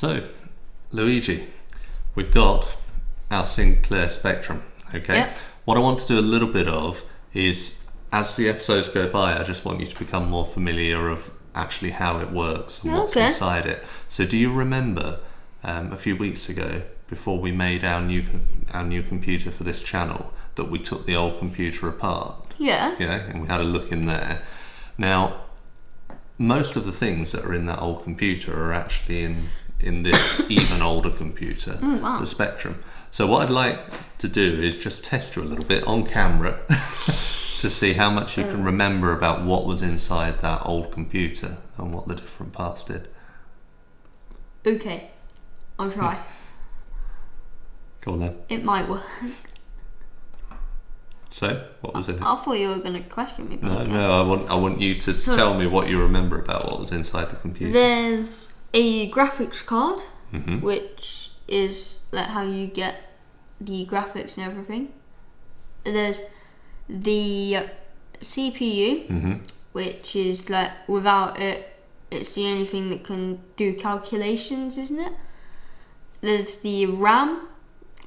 So, Luigi, we've got our Sinclair Spectrum, okay? Yep. What I want to do a little bit of is, as the episodes go by, I just want you to become more familiar of actually how it works and what's inside it. So do you remember a few weeks ago, before we made our new computer for this channel, that we took the old computer apart? Yeah. Yeah, and we had a look in there. Now, most of the things that are in that old computer are actually in this even older computer, the Spectrum. So what I'd like to do is just test you a little bit on camera to see how much you can remember about what was inside that old computer and what the different parts did. Okay, I'll try. Go on then. It might work. So, what was in it? I thought you were going to question me. No, I want you to tell me what you remember about what was inside the computer. There's a graphics card, Mm-hmm. which is like how you get the graphics and everything. There's the CPU, Mm-hmm. which is like without it, it's the only thing that can do calculations, isn't it? There's the RAM,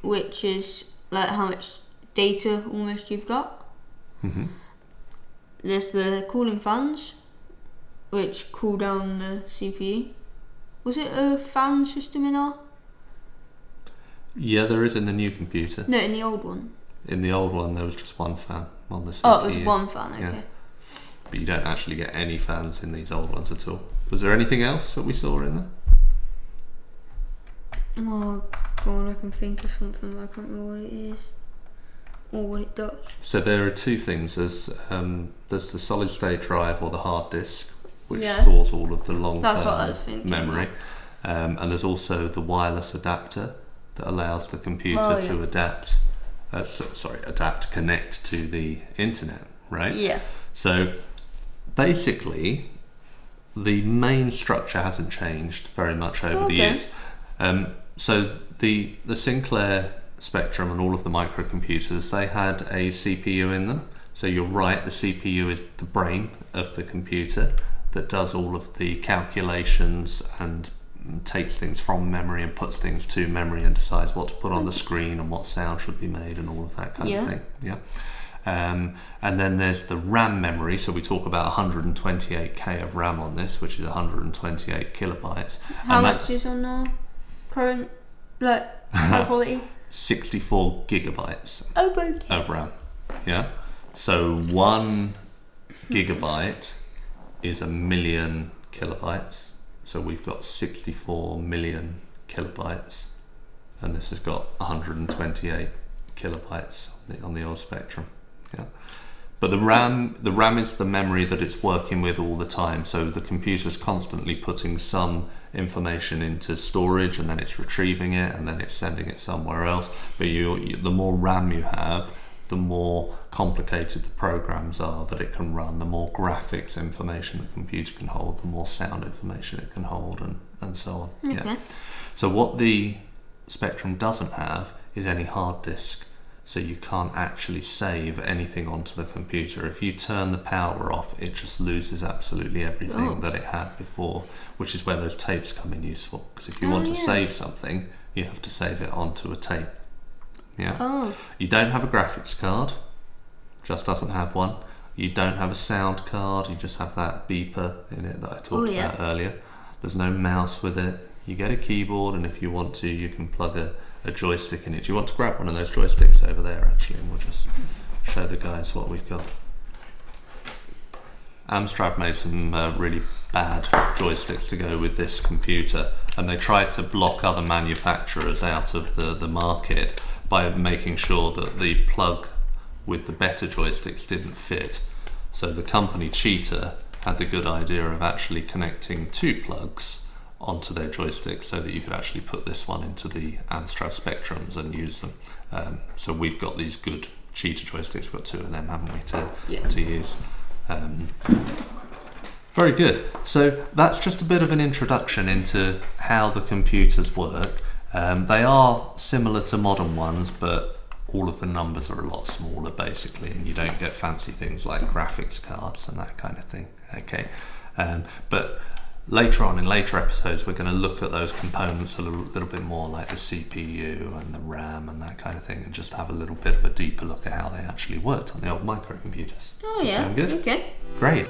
which is like how much data almost you've got. Mm-hmm. There's the cooling fans, which cool down the CPU. Was it a fan system in our? Yeah, there is in the new computer. No, in the old one. In the old one, there was just one fan on the CPU. Oh, it was one fan, okay. Yeah. But you don't actually get any fans in these old ones at all. Was there anything else that we saw in there? Oh god, I can think of something, but I can't remember what it is. Or what it does. So there are two things. There's the solid state drive or the hard disk, which Yeah. stores all of the That's what I was long-term thinking, memory. And there's also the wireless adapter that allows the computer to adapt, connect to the internet, right? Yeah. So basically, the main structure hasn't changed very much over the years. So the Sinclair Spectrum and all of the microcomputers, they had a CPU in them. So you're right, the CPU is the brain of the computer that does all of the calculations and takes things from memory and puts things to memory and decides what to put on the screen and what sound should be made and all of that kind of thing. Yeah. And then there's the RAM memory. So we talk about 128k of RAM on this, which is 128 kilobytes. How much is on our current high quality? 64 gigabytes Okay. of RAM. Yeah. So 1 gigabyte is 1 million kilobytes. So we've got 64 million kilobytes, and this has got 128 kilobytes on the old Spectrum. Yeah. But the RAM is the memory that it's working with all the time. So the computer's constantly putting some information into storage, and then it's retrieving it, and then it's sending it somewhere else. But the more RAM you have, the more complicated the programs are that it can run, the more graphics information the computer can hold, the more sound information it can hold, and so on. Okay. Yeah. So what the Spectrum doesn't have is any hard disk. So you can't actually save anything onto the computer. If you turn the power off, it just loses absolutely everything that it had before, which is where those tapes come in useful. Because if you want to save something, you have to save it onto a tape. Yeah. Oh. You don't have a graphics card, just doesn't have one. You don't have a sound card, you just have that beeper in it that I talked about earlier. There's no mouse with it. You get a keyboard, and if you want to, you can plug a joystick in it. Do you want to grab one of those joysticks over there actually, and we'll just show the guys what we've got. Amstrad made some really bad joysticks to go with this computer, and they tried to block other manufacturers out of the market by making sure that the plug with the better joysticks didn't fit. So the company Cheetah had the good idea of actually connecting two plugs onto their joysticks so that you could actually put this one into the Amstrad Spectrums and use them. So we've got these good Cheetah joysticks. We've got two of them, haven't we, to use. Very good. So that's just a bit of an introduction into how the computers work. They are similar to modern ones, but all of the numbers are a lot smaller basically, and you don't get fancy things like graphics cards and that kind of thing. Okay, but later on in later episodes, we're going to look at those components a little bit more, like the CPU and the RAM and that kind of thing, and just have a little bit of a deeper look at how they actually worked on the old microcomputers. Oh Does yeah. sound good? Okay. Great.